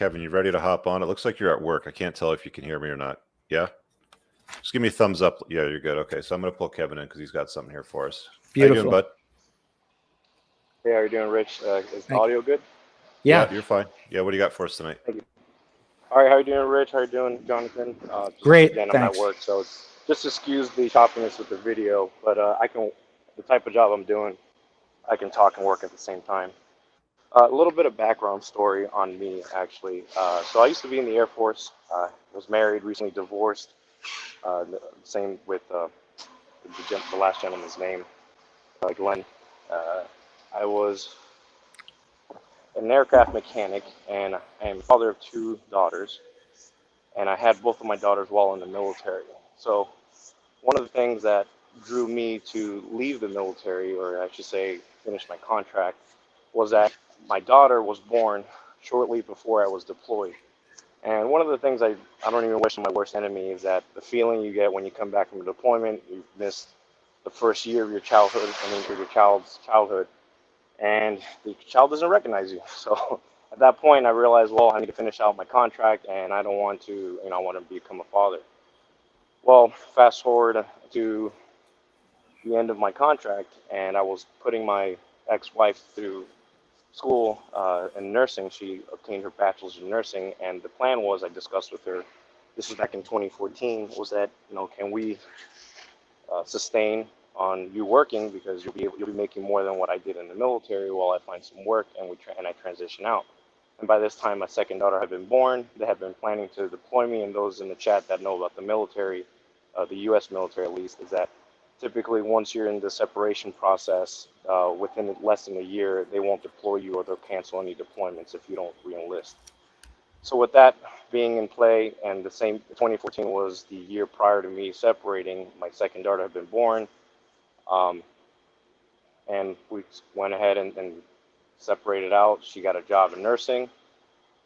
Kevin, you ready to hop on? It looks like you're at work. I can't tell if you can hear me or not. Yeah? Just give me a thumbs up. Yeah, you're good. Okay, so I'm going to pull Kevin in because he's got something here for us. Beautiful. How you doing, bud? Hey, how are you doing, Rich? Is the audio good? Yeah, you're fine. Yeah, what do you got for us tonight? Thank you. All right, how are you doing, Rich? How are you doing, Jonathan? Great, again, thanks. I'm at work, so it's just excuse the choppiness with the video, but the type of job I'm doing, I can talk and work at the same time. A little bit of background story on me, actually. So I used to be in the Air Force. Was married, recently divorced. Same with the last gentleman's name, Glenn. I was an aircraft mechanic, and I am father of 2 daughters. And I had both of my daughters while in the military. So one of the things that drew me to leave the military, or I should say finish my contract, was that my daughter was born shortly before I was deployed. And one of the things I don't even wish on my worst enemy is that the feeling you get when you come back from a deployment, you've missed the first year of your childhood, your child's childhood, and the child doesn't recognize you. So at that point, I realized, well, I need to finish out my contract, and I don't want to, I want to become a father. Well, fast forward to the end of my contract, and I was putting my ex-wife through school in nursing. She obtained her bachelor's in nursing, and the plan was, I discussed with her, this was back in 2014, was that, can we sustain on you working, because you'll be making more than what I did in the military while I find some work and I transition out. And by this time, my second daughter had been born. They had been planning to deploy me, and those in the chat that know about the military, the U.S. military at least, is that typically once you're in the separation process, within less than a year, they won't deploy you, or they'll cancel any deployments if you don't re-enlist. So with that being in play, and the same 2014 was the year prior to me separating, my second daughter had been born, and we went ahead and separated out. She got a job in nursing,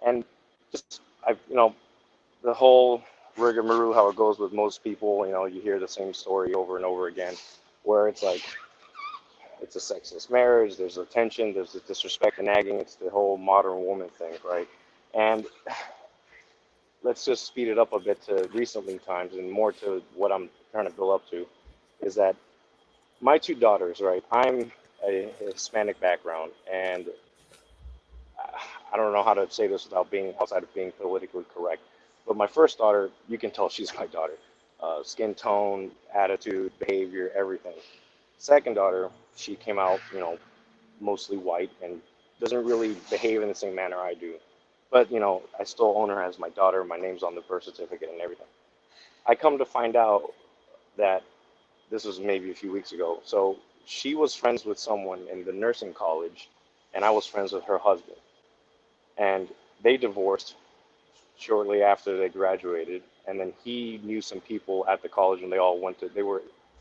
and just the whole rigmarole, how it goes with most people, you hear the same story over and over again, where it's like, it's a sexless marriage, there's a tension, there's the disrespect and nagging, it's the whole modern woman thing, right? And let's just speed it up a bit to recently times, and more to what I'm trying to build up to, is that my 2 daughters, right, I'm a Hispanic background, and I don't know how to say this without being outside of being politically correct, but my first daughter, you can tell she's my daughter. Skin tone, attitude, behavior, everything. Second daughter, she came out, mostly white and doesn't really behave in the same manner I do. But, I still own her as my daughter. My name's on the birth certificate and everything. I come to find out that this was maybe a few weeks ago. So she was friends with someone in the nursing college, and I was friends with her husband. And they divorced shortly after they graduated, and then he knew some people at the college, and they all were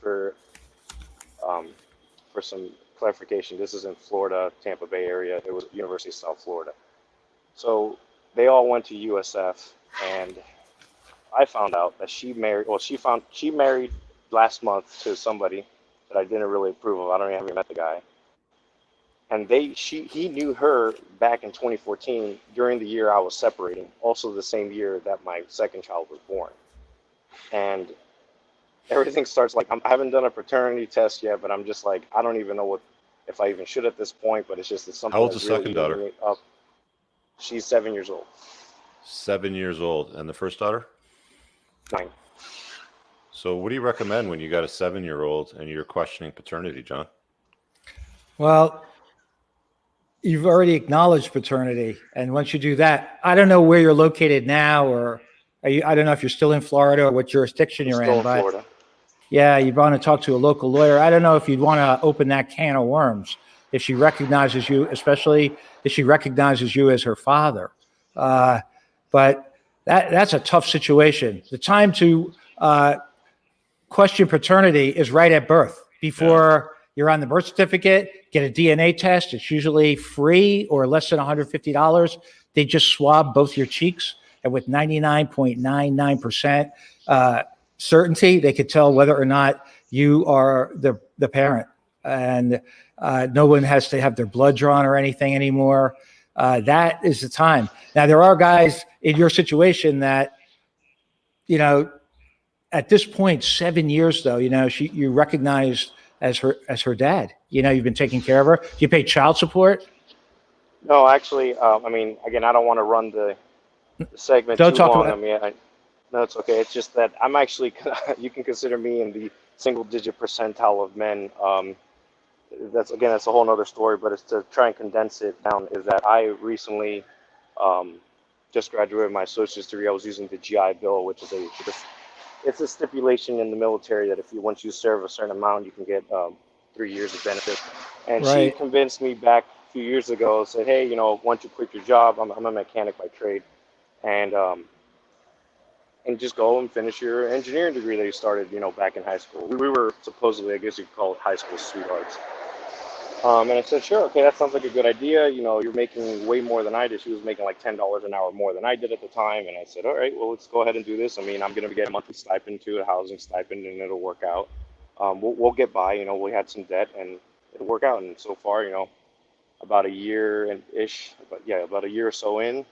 for some clarification, this is in Florida, Tampa Bay area. It was University of South Florida. So they all went to USF, and I found out that she married last month to somebody that I didn't really approve of. I don't even met the guy. And he knew her back in 2014 during the year I was separating, also the same year that my second child was born. And everything starts like, I haven't done a paternity test yet, but I'm just like, I don't even know if I even should at this point, but it's something. How old's the second daughter? She's 7 years old. 7 years old. And the first daughter? 9. So what do you recommend when you got a 7-year-old and you're questioning paternity, John? Well, you've already acknowledged paternity, and once you do that, I don't know where you're located now, or I don't know if you're still in Florida or what jurisdiction you're in, but Florida. Yeah, you want to talk to a local lawyer. I don't know if you'd want to open that can of worms if she recognizes you, especially if she recognizes you as her father. But that's a tough situation. The time to question paternity is right at birth, before you're on the birth certificate. Get a DNA test. It's usually free or less than $150. They just swab both your cheeks, and with 99.99% certainty, they could tell whether or not you are the parent. And no one has to have their blood drawn or anything anymore. That is the time. Now, there are guys in your situation that, you know, at this point, 7 years though, you know, you recognized as her dad. You know, you've been taking care of her. Do you pay child support? No, actually, I mean, again, I don't want to run the segment Don't too talk long. I about. mean, no, it's okay. It's just that I'm actually, you can consider me in the single-digit percentile of men. That's a whole nother story, but it's to try and condense it down. Is that I recently um, just graduated my associate's degree. I was using the GI Bill, which is it's a stipulation in the military that if you once you serve a certain amount, you can get 3 years of benefit. And she Right. convinced me back a few years ago. Said, hey, you know, once you quit your job, I'm a mechanic by trade, and just go and finish your engineering degree that you started, you know, back in high school. We were supposedly, I guess you could call it, high school sweethearts. And I said, sure, okay, that sounds like a good idea. You know, you're making way more than I did. She was making like $10 an hour more than I did at the time. And I said, all right, well, let's go ahead and do this. I mean, I'm going to get a monthly stipend too, a housing stipend, and it'll work out. We'll get by. You know, we had some debt, and it'll work out. And so far, you know, about a year and ish, but yeah, about a year or so in.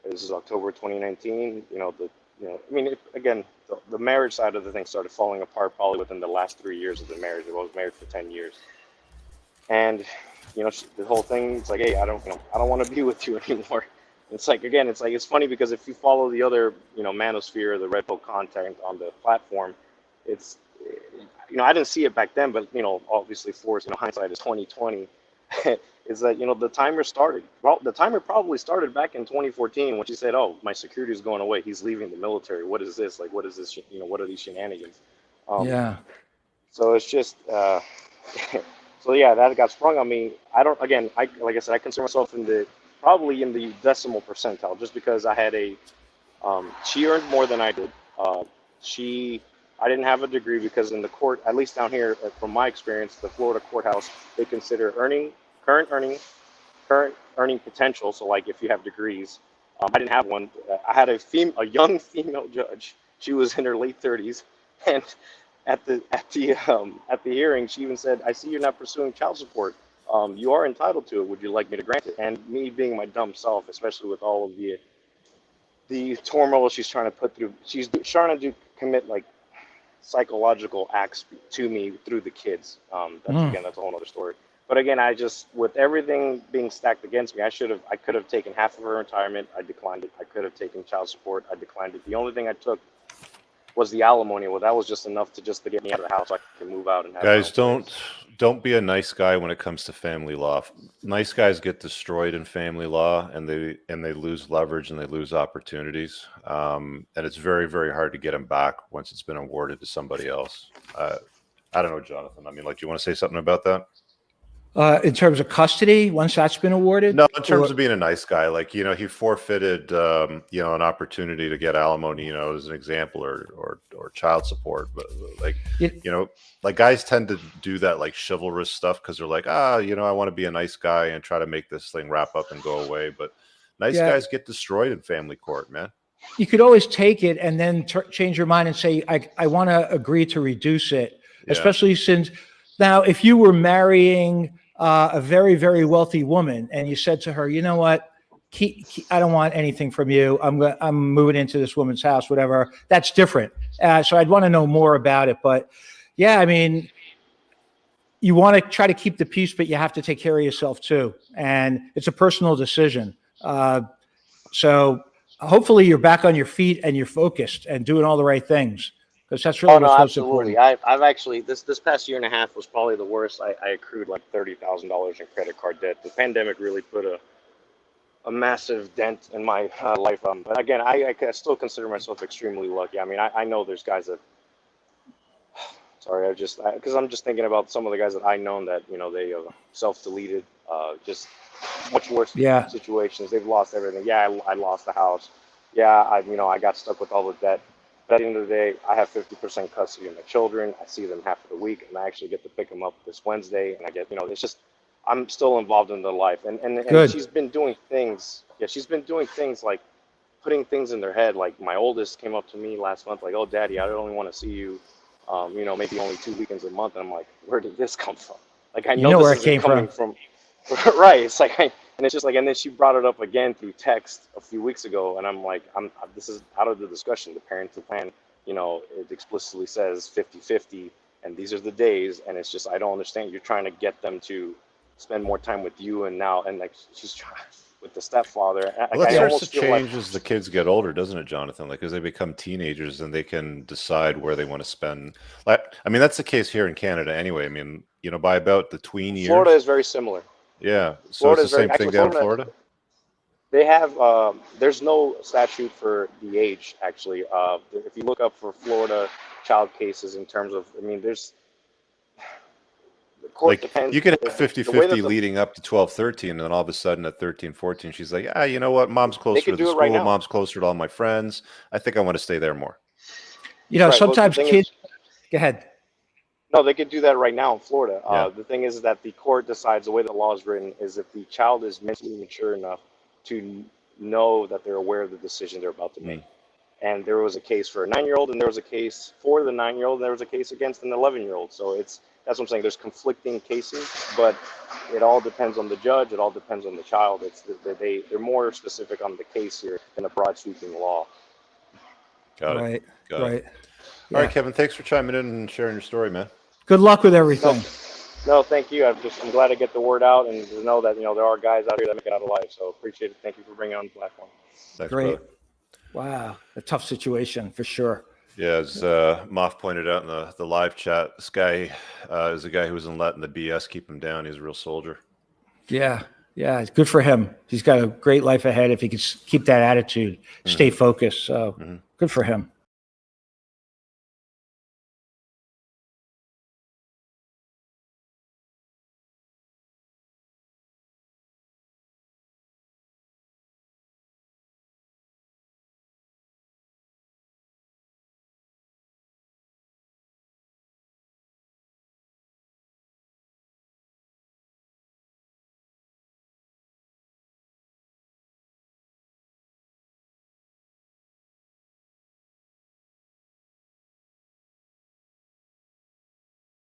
This is October 2019. I mean, again, the marriage side of the thing started falling apart probably within the last 3 years of the marriage. I was married for 10 years. And, you know, the whole thing, it's like, hey, I don't want to be with you anymore. It's like, again, it's funny because if you follow the other, you know, manosphere, the Red Pill content on the platform, it's, you know, I didn't see it back then, but, you know, obviously force, you know, hindsight is 2020. Is that, you know, the timer started. Well, the timer probably started back in 2014 when she said, oh, my security is going away. He's leaving the military. What is this? Like, what is this? You know, what are these shenanigans? Um, Yeah. so it's just, so yeah, that got sprung on me. I don't, again, like I said, I consider myself probably in the decimal percentile just because she earned more than I did. I didn't have a degree because in the court, at least down here, from my experience, the Florida courthouse, they consider current earning, current earning potential. So like if you have degrees, I didn't have one. I had a young female judge. She was in her late 30s, and at the hearing, she even said, "I see you're not pursuing child support. You are entitled to it. Would you like me to grant it?" And me being my dumb self, especially with all of the turmoil she's trying to put through, she's trying to commit like psychological acts to me through the kids. That's a whole other story. But again, with everything being stacked against me, I could have taken half of her retirement. I declined it. I could have taken child support. I declined it. The only thing I took was the alimony. Well, that was just enough to get me out of the house so I could move out and have my own Guys, place. don't be a nice guy when it comes to family law. Nice guys get destroyed in family law, and they lose leverage and they lose opportunities. And it's very, very hard to get them back once it's been awarded to somebody else. I don't know, Jonathan. I mean, like, do you want to say something about that? In terms of custody, once that's been awarded, No, in terms of being a nice guy, like, you know, he forfeited, you know, an opportunity to get alimony, you know, as an example, or child support. But like, you, you know, like guys tend to do that like chivalrous stuff because they're like, you know, I want to be a nice guy and try to make this thing wrap up and go away. But nice yeah, guys get destroyed in family court, man. you could always take it and then change your mind and say, I want to agree to reduce it, Yeah. especially since now, if you were marrying a very, very wealthy woman and you said to her, you know what, I don't want anything from you. I'm moving into this woman's house, whatever. That's different. So I'd want to know more about it. But yeah, I mean, you want to try to keep the peace, but you have to take care of yourself too. And it's a personal decision. So hopefully you're back on your feet and you're focused and doing all the right things, because that's Oh really no, what's most absolutely. important. I've actually this past year and a half was probably the worst. I accrued like $30,000 in credit card debt. The pandemic really put a massive dent in my life. But again, I still consider myself extremely lucky. I mean, I know there's guys that, sorry, because I'm just thinking about some of the guys that I know that, you know, they self-deleted, just much worse Yeah. situations. They've lost everything. Yeah, I lost the house. Yeah, I got stuck with all the debt. But at the end of the day, I have 50% custody of my children. I see them half of the week, and I actually get to pick them up this Wednesday. And I get, you know, it's just, I'm still involved in their life. And Good. she's been doing things. Yeah, she's been doing things like putting things in their head. Like my oldest came up to me last month, like, "Oh, Daddy, I only want to see you, you know, maybe only 2 weekends a month." And I'm like, "Where did this come from?" Like, I You know know this where it isn't came coming from. from, right? It's like And it's just like, and then she brought it up again through text a few weeks ago, and I'm like, this is out of the discussion. The parenting plan, you know, it explicitly says 50-50, and these are the days, and it's just, I don't understand. You're trying to get them to spend more time with you, and now, and like, she's trying with the stepfather. Well, that I starts almost to feel like, change as the kids get older, doesn't it, Jonathan? Like as they become teenagers and they can decide where they want to spend. Like, I mean, that's the case here in Canada anyway. I mean, you know, by about the tween years. Florida is very similar. Yeah. So Florida it's is the very, same thing actually, down in Florida? they have, there's no statute for the age, actually. If you look up for Florida child cases in terms of, I mean, there's, the court Like depends, you can have the way 50-50 that leading up to 12, 13, and then all of a sudden at 13, 14, she's like, ah, you know what? Mom's they closer to could the do it right school. now. Mom's closer to all my friends. I think I want to stay there more. You know, Right. Well, the sometimes thing kids, is, go ahead. no, they could do that right now in Florida. Yeah. The thing is that the court decides, the way the law is written is if the child is mentally mature enough to know that they're aware of the decision they're about to make. And there was a case for a 9-year-old, and there was a case for the 9-year-old, and there was a case against an 11-year-old. So that's what I'm saying. There's conflicting cases, but it all depends on the judge. It all depends on the child. They're more specific on the case here than a broad sweeping law. Got it. Right, Got it. right. All right, Yeah. Kevin, thanks for chiming in and sharing your story, man. Good luck with No, everything. no, thank you. I'm glad to get the word out and to know that, you know, there are guys out here that make it out of life. So appreciate it. Thank you for bringing it on the platform. Thanks, Great. brother. Wow. A tough situation for sure. Yeah, as Moff pointed out in the live chat, this guy is a guy who wasn't letting the BS keep him down. He's a real soldier. Yeah. Yeah. It's good for him. He's got a great life ahead if he can keep that attitude, stay focused. So good for him.